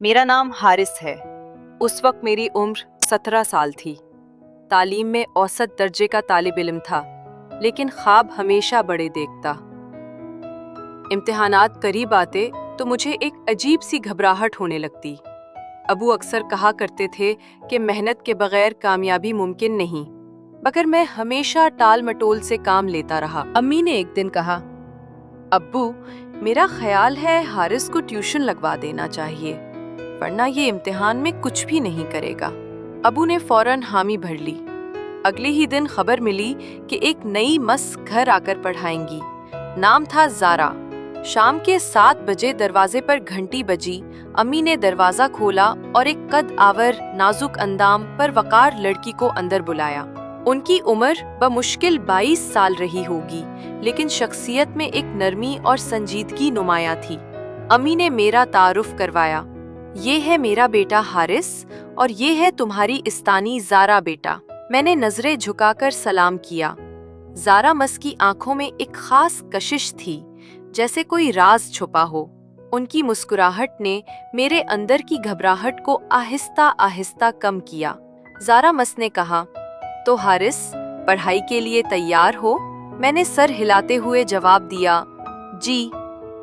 मेरा नाम हारिस है। उस वक्त मेरी उम्र 17 साल थी। तालीम में औसत दर्जे का तालिब इल्म था, लेकिन ख्वाब हमेशा बड़े देखता। इम्तिहानात करीब आते तो मुझे एक अजीब सी घबराहट होने लगती। अबू अक्सर कहा करते थे कि मेहनत के बगैर कामयाबी मुमकिन नहीं, मगर मैं हमेशा टाल मटोल से काम लेता रहा। अम्मी ने एक दिन कहा, अब्बू, मेरा ख्याल है हारिस को ट्यूशन लगवा देना चाहिए, वरना ये इम्तिहान में कुछ भी नहीं करेगा। अबू ने फौरन हामी भर ली। अगले ही दिन खबर मिली कि एक नई मस घर आकर पढ़ाएंगी। नाम था ज़ारा। शाम के 7 बजे दरवाजे पर घंटी बजी। अम्मी ने दरवाजा खोला और एक कद आवर नाजुक अंदाम पर वकार लड़की को अंदर बुलाया। उनकी उम्र बमुश्किल 22 साल रही होगी, लेकिन शख्सियत में एक नरमी और संजीदगी नुमाया थी। अम्मी ने मेरा तारुफ करवाया। ये है मेरा बेटा हारिस और ये है तुम्हारी इस्तानी ज़ारा बेटा। मैंने नजरें झुकाकर सलाम किया। ज़ारा मस की आंखों में एक खास कशिश थी, जैसे कोई राज छुपा हो। उनकी मुस्कुराहट ने मेरे अंदर की घबराहट को आहिस्ता आहिस्ता कम किया। ज़ारा मस ने कहा, तो हारिस, पढ़ाई के लिए तैयार हो? मैंने सर हिलाते हुए जवाब दिया, जी।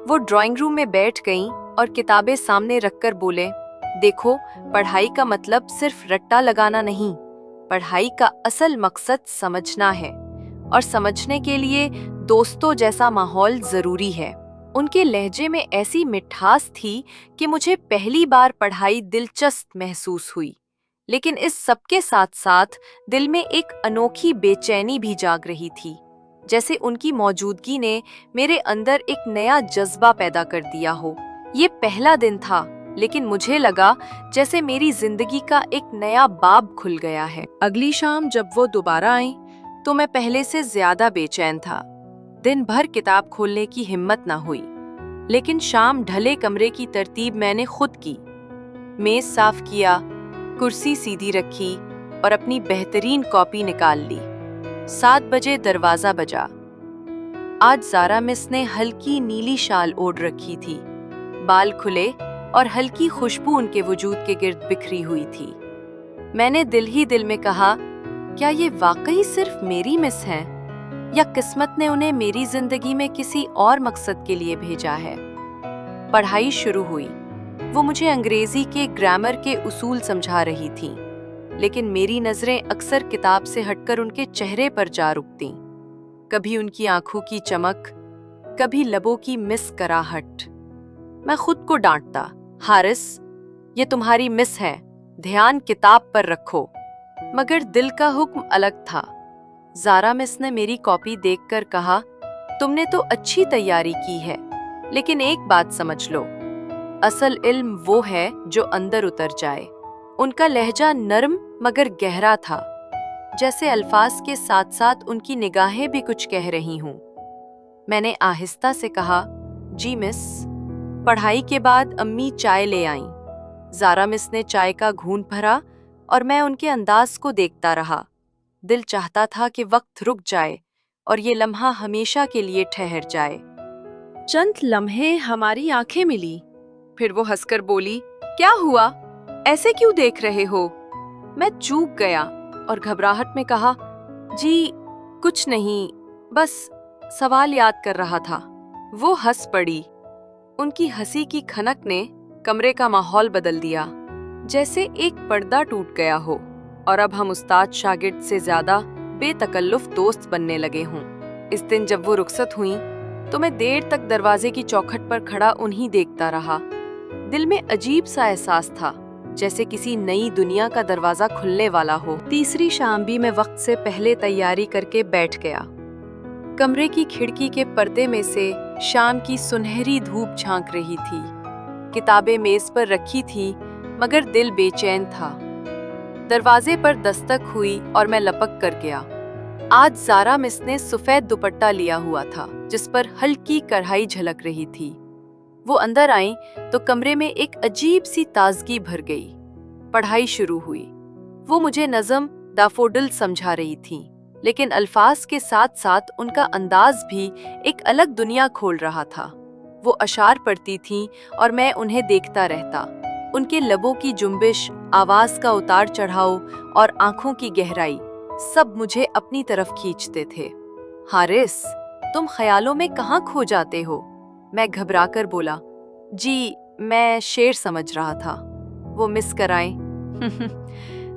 वो ड्राइंग रूम में बैठ गईं और किताबें सामने रखकर बोले, देखो, पढ़ाई का मतलब सिर्फ रट्टा लगाना नहीं, पढ़ाई का असल मकसद समझना है, और समझने के लिए दोस्तों जैसा माहौल जरूरी है। उनके लहजे में ऐसी मिठास थी कि मुझे पहली बार पढ़ाई दिलचस्प महसूस हुई, लेकिन इस सबके साथ साथ दिल में एक अनोखी बेचैनी भी जाग रही थी, जैसे उनकी मौजूदगी ने मेरे अंदर एक नया जज्बा पैदा कर दिया हो। ये पहला दिन था, लेकिन मुझे लगा जैसे मेरी जिंदगी का एक नया बाब खुल गया है। अगली शाम जब वो दोबारा आईं, तो मैं पहले से ज्यादा बेचैन था। दिन भर किताब खोलने की हिम्मत ना हुई, लेकिन शाम ढले कमरे की तरतीब मैंने खुद की। मेज साफ किया, कुर्सी सीधी रखी और अपनी बेहतरीन कॉपी निकाल ली। 7 बजे दरवाजा बजा। आज ज़ारा मिस ने हल्की नीली शाल ओढ़ रखी थी। बाल खुले और हल्की खुशबू उनके वजूद के गिर्द बिखरी हुई थी। मैंने दिल ही दिल में कहा, क्या ये वाकई सिर्फ मेरी मिस हैं, या किस्मत ने उन्हें मेरी जिंदगी में किसी और मकसद के लिए भेजा है? पढ़ाई शुरू हुई। वो मुझे अंग्रेजी के ग्रामर के उसूल समझा रही थी, लेकिन मेरी नजरें अक्सर किताब से हटकर उनके चेहरे पर जा रुकतीं। कभी उनकी आंखों की चमक, कभी लबों की मुस्कुराहट। मैं खुद को डांटता, हारिस, ये तुम्हारी मिस है, ध्यान किताब पर रखो। मगर दिल का हुक्म अलग था। ज़ारा मिस ने मेरी कॉपी देखकर कहा, तुमने तो अच्छी तैयारी की है, लेकिन एक बात समझ लो, असल इल्म वो है जो अंदर उतर जाए। उनका लहजा नरम मगर गहरा था, जैसे अल्फाज के साथ साथ उनकी निगाहें भी कुछ कह रही हूं। मैंने आहिस्ता से कहा, जी मिस। पढ़ाई के बाद अम्मी चाय ले आईं। ज़ारा मिस ने चाय का घूंट भरा और मैं उनके अंदाज को देखता रहा। दिल चाहता था कि वक्त रुक जाए और ये लम्हा हमेशा के लिए ठहर जाए। चंद लम्हे हमारी आंखें मिली, फिर वो हंसकर बोली, क्या हुआ, ऐसे क्यों देख रहे हो? मैं चूक गया और घबराहट में कहा, जी कुछ नहीं, बस सवाल याद कर रहा था। वो हंस पड़ी। उनकी हंसी की खनक ने कमरे का माहौल बदल दिया, जैसे एक पर्दा टूट गया हो और अब हम उस्ताद शागिर्द से ज्यादा बेतकल्लुफ दोस्त बनने लगे हों। इस दिन जब वो रुखसत हुईं, तो मैं देर तक दरवाजे की चौखट पर खड़ा उन्हीं देखता रहा। दिल में अजीब सा एहसास था, जैसे किसी नई दुनिया का दरवाजा खुलने वाला हो। तीसरी शाम भी मैं वक्त से पहले तैयारी करके बैठ गया। कमरे की खिड़की के पर्दे में से शाम की सुनहरी धूप झांक रही थी। किताबें मेज पर रखी थी, मगर दिल बेचैन था। दरवाजे पर दस्तक हुई और मैं लपक कर गया। आज ज़ारा मिस ने सफेद दुपट्टा लिया हुआ था, जिस पर हल्की कढ़ाई झलक रही थी। वो अंदर आईं तो कमरे में एक अजीब सी ताजगी भर गई। पढ़ाई शुरू हुई। वो मुझे नज़म दाफोडिल समझा रही थी, लेकिन अल्फाज के साथ साथ उनका अंदाज भी एक अलग दुनिया खोल रहा था। वो अशार पढ़ती थीं और मैं उन्हें देखता रहता। ان کے لبوں کی جنبش، آواز کا اتار چڑھاؤ اور آنکھوں کی گہرائی سب مجھے اپنی طرف کھینچتے تھے۔ حارث، تم خیالوں میں کہاں کھو جاتے ہو؟ میں گھبرا کر بولا۔ جی، میں شعر سمجھ رہا تھا۔ وہ مسکرائیں۔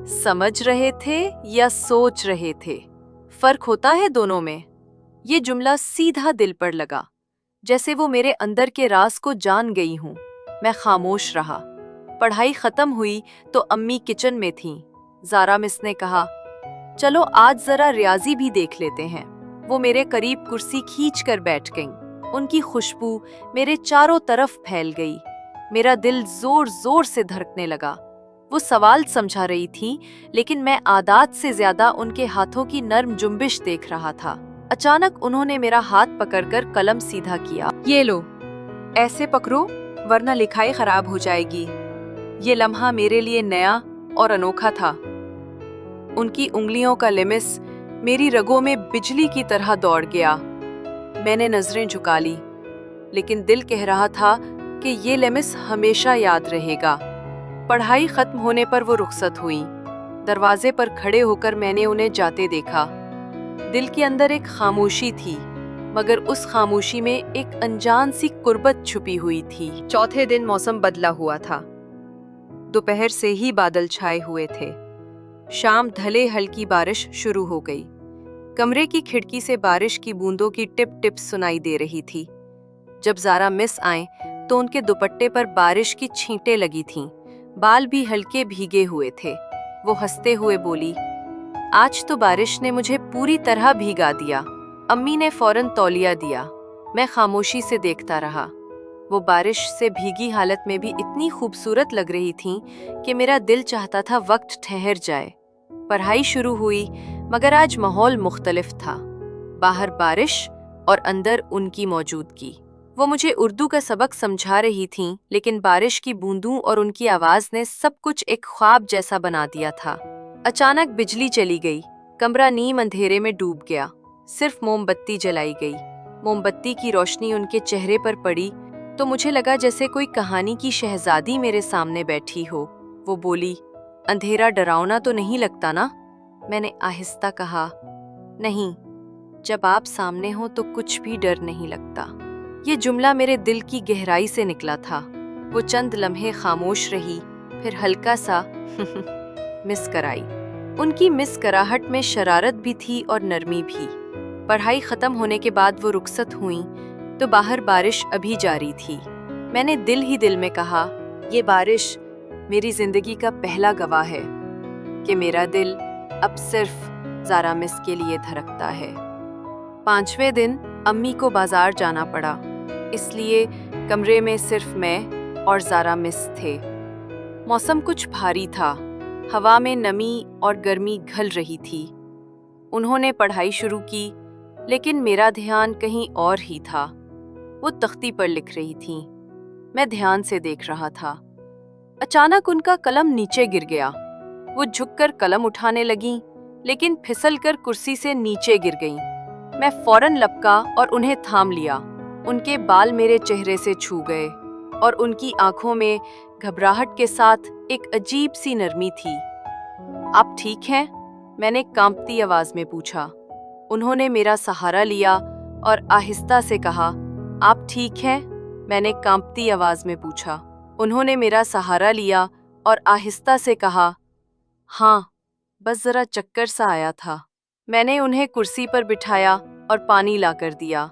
سمجھ رہے تھے یا سوچ رہے تھے؟ فرق ہوتا ہے دونوں میں۔ یہ جملہ سیدھا دل پر لگا، جیسے وہ میرے اندر کے راز کو جان گئی ہوں۔ میں خاموش رہا۔ پڑھائی ختم ہوئی تو امی کچن میں تھیں۔ زارا مس نے کہا، چلو آج ذرا ریاضی بھی دیکھ لیتے ہیں۔ وہ میرے قریب کرسی کھینچ کر بیٹھ گئیں۔ ان کی خوشبو میرے چاروں طرف پھیل گئی۔ میرا دل زور زور سے دھڑکنے لگا۔ وہ سوال سمجھا رہی تھی، لیکن میں عادات سے زیادہ ان کے ہاتھوں کی نرم جنبش دیکھ رہا تھا۔ اچانک انہوں نے میرا ہاتھ پکڑ کر قلم سیدھا کیا۔ یہ لو، ایسے پکڑو ورنہ لکھائی خراب ہو جائے گی۔ یہ لمحہ میرے لیے نیا اور انوکھا تھا۔ ان کی انگلیوں کا لمس میری رگوں میں بجلی کی طرح دوڑ گیا۔ میں نے نظریں جھکا لی، لیکن دل کہہ رہا تھا کہ یہ لمس ہمیشہ یاد رہے گا۔ پڑھائی ختم ہونے پر وہ رخصت ہوئیں۔ دروازے پر کھڑے ہو کر میں نے انہیں جاتے دیکھا۔ دل کے اندر ایک خاموشی تھی، مگر اس خاموشی میں ایک انجان سی قربت چھپی ہوئی تھی۔ چوتھے دن موسم بدلا ہوا تھا۔ دوپہر سے ہی بادل چھائے ہوئے تھے۔ شام ڈھلے ہلکی بارش شروع ہو گئی۔ کمرے کی کھڑکی سے بارش کی بوندوں کی ٹپ ٹپ سنائی دے رہی تھی۔ جب زارا مس آئیں تو ان کے دوپٹے پر بارش کی چھینٹیں لگی تھیں، بال بھی ہلکے بھیگے ہوئے تھے۔ وہ ہنستے ہوئے بولی، آج تو بارش نے مجھے پوری طرح بھیگا دیا۔ امی نے فوراً تولیہ دیا۔ میں خاموشی سے دیکھتا رہا۔ وہ بارش سے بھیگی حالت میں بھی اتنی خوبصورت لگ رہی تھیں کہ میرا دل چاہتا تھا وقت ٹھہر جائے۔ پڑھائی شروع ہوئی، مگر آج ماحول مختلف تھا۔ باہر بارش اور اندر ان کی موجودگی۔ وہ مجھے اردو کا سبق سمجھا رہی تھیں، لیکن بارش کی بوندوں اور ان کی آواز نے سب کچھ ایک خواب جیسا بنا دیا تھا۔ اچانک بجلی چلی گئی۔ کمرہ نیم اندھیرے میں ڈوب گیا۔ صرف موم بتی جلائی گئی۔ موم بتی کی روشنی ان کے چہرے پر پڑی تو مجھے لگا جیسے کوئی کہانی کی شہزادی میرے سامنے بیٹھی ہو۔ وہ بولی، اندھیرا ڈراؤنا تو نہیں لگتا نا؟ میں نے آہستہ کہا، نہیں، جب آپ سامنے ہو تو کچھ بھی ڈر نہیں لگتا۔ یہ جملہ میرے دل کی گہرائی سے نکلا تھا۔ وہ چند لمحے خاموش رہی، پھر ہلکا سا مسکرائی۔ ان کی مسکراہٹ میں شرارت بھی تھی اور نرمی بھی۔ پڑھائی ختم ہونے کے بعد وہ رخصت ہوئیں تو باہر بارش ابھی جاری تھی۔ میں نے دل ہی دل میں کہا، یہ بارش میری زندگی کا پہلا گواہ ہے کہ میرا دل اب صرف زارا مس کے لیے دھڑکتا ہے۔ 5ویں دن امی کو بازار جانا پڑا، اس لیے کمرے میں صرف میں اور زارا مس تھے۔ موسم کچھ بھاری تھا، ہوا میں نمی اور گرمی گھل رہی تھی۔ انہوں نے پڑھائی شروع کی، لیکن میرا دھیان کہیں اور ہی تھا۔ وہ تختی پر لکھ رہی تھیں، میں دھیان سے دیکھ رہا تھا۔ اچانک ان کا قلم نیچے گر گیا۔ وہ جھک کر قلم اٹھانے لگیں، لیکن پھسل کر کرسی سے نیچے گر گئیں۔ میں فوراً لپکا اور انہیں تھام لیا۔ ان کے بال میرے چہرے سے چھو گئے اور ان کی آنکھوں میں گھبراہٹ کے ساتھ ایک عجیب سی نرمی تھی۔ آپ ٹھیک ہیں؟ میں نے کانپتی آواز میں پوچھا۔ انہوں نے میرا سہارا لیا اور آہستہ سے کہا، آپ ٹھیک ہیں؟ میں نے کانپتی آواز میں پوچھا۔ انہوں نے میرا سہارا لیا اور آہستہ سے کہا، ہاں، بس ذرا چکر سا آیا تھا۔ میں نے انہیں کرسی پر بٹھایا اور پانی لا کر دیا۔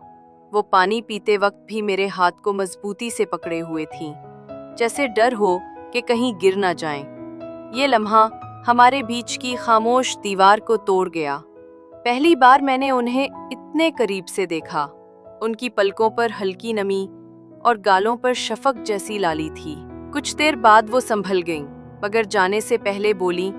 وہ پانی پیتے وقت بھی میرے ہاتھ کو مضبوطی سے پکڑے ہوئے تھیں، جیسے ڈر ہو کہ کہیں گر نہ جائیں۔ یہ لمحہ ہمارے بیچ کی خاموش دیوار کو توڑ گیا۔ پہلی بار میں نے انہیں اتنے قریب سے دیکھا۔ ان کی پلکوں پر ہلکی نمی اور گالوں پر شفق جیسی لالی تھی۔ کچھ دیر بعد وہ سنبھل گئیں، مگر جانے سے پہلے بولی،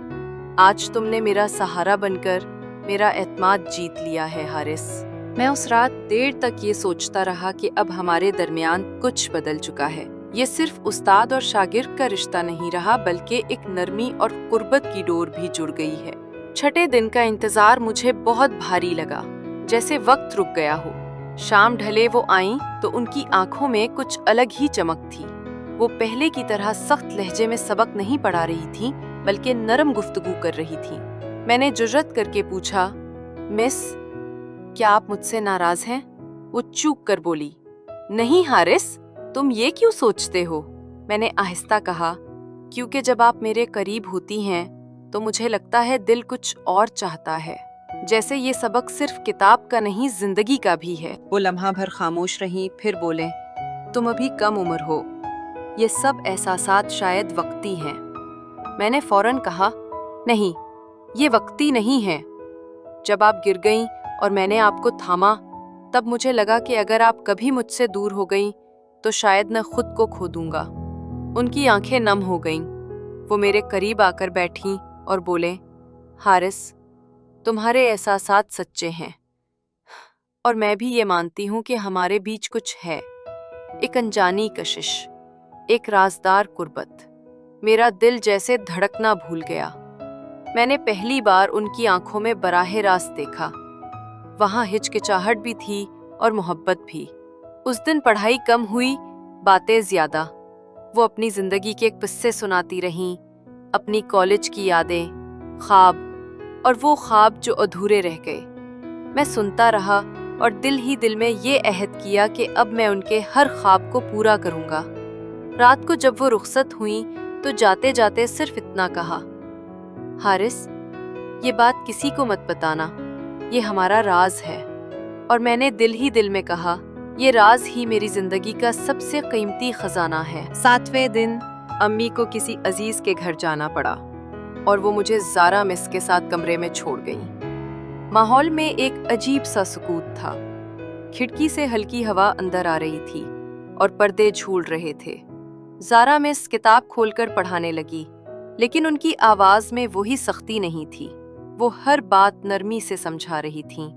آج تم نے میرا سہارا بن کر میرا اعتماد جیت لیا ہے حارث۔ میں اس رات دیر تک یہ سوچتا رہا کہ اب ہمارے درمیان کچھ بدل چکا ہے۔ یہ صرف استاد اور شاگرد کا رشتہ نہیں رہا، بلکہ ایک نرمی اور قربت کی ڈور بھی جڑ گئی ہے۔ چھٹے دن کا انتظار مجھے بہت بھاری لگا، جیسے وقت رک گیا ہو۔ شام ڈھلے وہ آئیں تو ان کی آنکھوں میں کچھ الگ ہی چمک تھی۔ वो पहले की तरह सख्त लहजे में सबक नहीं पढ़ा रही थी, बल्कि नरम गुफ्तगू कर रही थी। मैंने जुर्रत करके पूछा, मिस, क्या आप मुझसे नाराज हैं? वो चूक कर बोली, नहीं हारिस, तुम ये क्यों सोचते हो? मैंने आहिस्ता कहा, क्योंकि जब आप मेरे करीब होती हैं तो मुझे लगता है दिल कुछ और चाहता है, जैसे ये सबक सिर्फ किताब का नहीं, जिंदगी का भी है। वो लम्हा भर खामोश रहीं, फिर बोले, तुम अभी कम उम्र हो, ये सब एहसासात शायद वक्ती हैं। मैंने फौरन कहा, नहीं, ये वक्ती नहीं है। जब आप गिर गईं और मैंने आपको थामा, तब मुझे लगा कि अगर आप कभी मुझसे दूर हो गईं तो शायद मैं खुद को खो दूंगा। उनकी आंखें नम हो गईं। वो मेरे करीब आकर बैठीं और बोले, हारिस, तुम्हारे एहसासात सच्चे हैं और मैं भी ये मानती हूँ कि हमारे बीच कुछ है, एक अनजानी कशिश, एक राजदार कुर्बत। मेरा दिल जैसे धड़कना भूल गया। मैंने पहली बार उनकी आंखों में बराहे रास्त देखा। वहां हिचकिचाहट भी थी और मोहब्बत भी। उस दिन पढ़ाई कम हुई, बातें ज्यादा। वो अपनी जिंदगी के किस्से सुनाती रहीं, अपनी कॉलेज की यादें, ख्वाब, और वो ख्वाब जो अधूरे रह गए। मैं सुनता रहा और दिल ही दिल में ये अहद किया कि अब मैं उनके हर ख्वाब को पूरा करूंगा। रात को जब वो रुखसत हुई तो जाते जाते सिर्फ इतना कहा, हारिस, ये बात किसी को मत बताना, ये हमारा राज है। और मैंने दिल ही दिल में कहा, ये राज ही मेरी जिंदगी का सबसे कीमती खजाना है। 7वें दिन अम्मी को किसी अजीज के घर जाना पड़ा और वो मुझे ज़ारा मिस के साथ कमरे में छोड़ गईं। माहौल में एक अजीब सा सुकूत था। खिड़की से हल्की हवा अंदर आ रही थी और पर्दे झूल रहे थे। ज़ारा मिस किताब खोलकर पढ़ाने लगी, लेकिन उनकी आवाज़ में वही सख्ती नहीं थी। वो हर बात नरमी से समझा रही थीं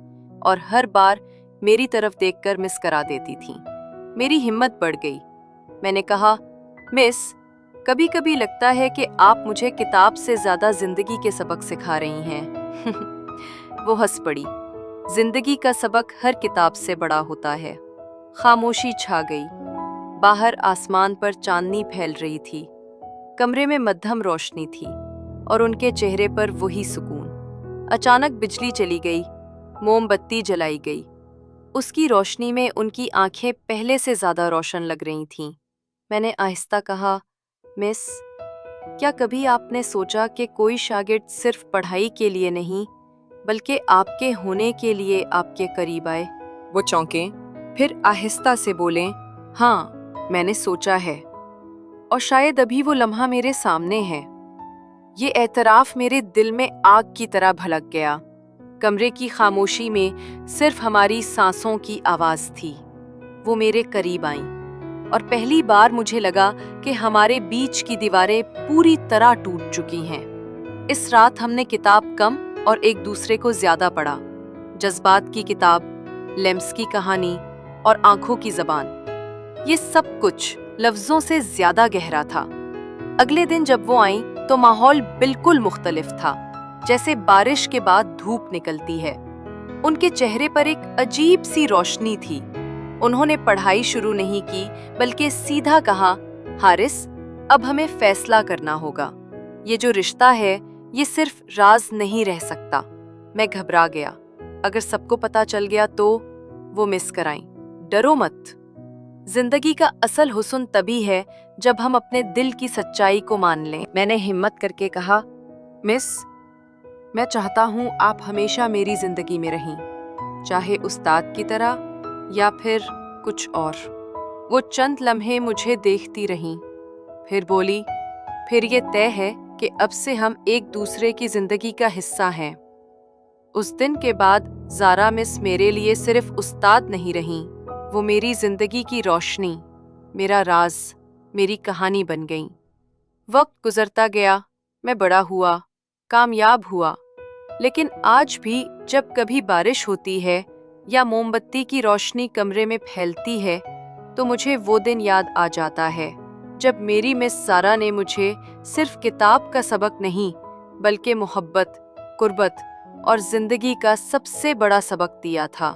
और हर बार मेरी तरफ देखकर मुस्करा देती थीं। मेरी हिम्मत बढ़ गई। मैंने कहा, मिस, कभी कभी लगता है कि आप मुझे किताब से ज्यादा जिंदगी के सबक सिखा रही हैं। वो हंस पड़ी। जिंदगी का सबक हर किताब से बड़ा होता है। खामोशी छा गई। बाहर आसमान पर चांदनी फैल रही थी। कमरे में मध्यम रोशनी थी और उनके चेहरे पर वही सुकून। अचानक बिजली चली गई, मोमबत्ती जलाई गई। उसकी रोशनी में उनकी आंखें पहले से ज्यादा रोशन लग रही थीं। मैंने आहिस्ता कहा, मिस, क्या कभी आपने सोचा कि कोई शागिर्द सिर्फ पढ़ाई के लिए नहीं, बल्कि आपके होने के लिए आपके करीब आए? वो चौंके, फिर आहिस्ता से बोले, हाँ, मैंने सोचा है, और शायद अभी वो लम्हा मेरे सामने है। ये एतराफ मेरे दिल में आग की तरह भड़क गया। कमरे की खामोशी में सिर्फ हमारी सांसों की आवाज थी। वो मेरे करीब आईं और पहली बार मुझे लगा कि हमारे बीच की दीवारें पूरी तरह टूट चुकी हैं। इस रात हमने किताब कम और एक दूसरे को ज्यादा पढ़ा। जज्बात की किताब, लेम्स की कहानी और आंखों की जबान, ये सब कुछ लफ्जों से ज्यादा गहरा था। अगले दिन जब वो आईं तो माहौल बिल्कुल मुख्तलिफ था, जैसे बारिश के बाद धूप निकलती है। उनके चेहरे पर एक अजीब सी रोशनी थी। उन्होंने पढ़ाई शुरू नहीं की, बल्कि सीधा कहा, हारिस, अब हमें फैसला करना होगा। ये जो रिश्ता है, ये सिर्फ राज नहीं रह सकता। मैं घबरा गया। अगर सबको पता चल गया तो? वो मुस्कुराईं, डरो मत। जिंदगी का असल हुस्न तभी है जब हम अपने दिल की सच्चाई को मान लें। मैंने हिम्मत करके कहा, मिस, मैं चाहता हूँ आप हमेशा मेरी जिंदगी में रहें, चाहे उस्ताद की तरह या फिर कुछ और। वो चंद लम्हे मुझे देखती रहीं, फिर बोली, फिर ये तय है कि अब से हम एक दूसरे की जिंदगी का हिस्सा हैं। उस दिन के बाद ज़ारा मिस मेरे लिए सिर्फ उस्ताद नहीं रहीं, वो मेरी जिंदगी की रोशनी, मेरा राज, मेरी कहानी बन गईं। वक्त गुजरता गया, मैं बड़ा हुआ, कामयाब हुआ, लेकिन आज भी जब कभी बारिश होती है या मोमबत्ती की रोशनी कमरे में फैलती है, तो मुझे वो दिन याद आ जाता है जब मेरी मिस ज़ारा ने मुझे सिर्फ किताब का सबक नहीं, बल्कि मोहब्बत, कुर्बत और जिंदगी का सबसे बड़ा सबक दिया था।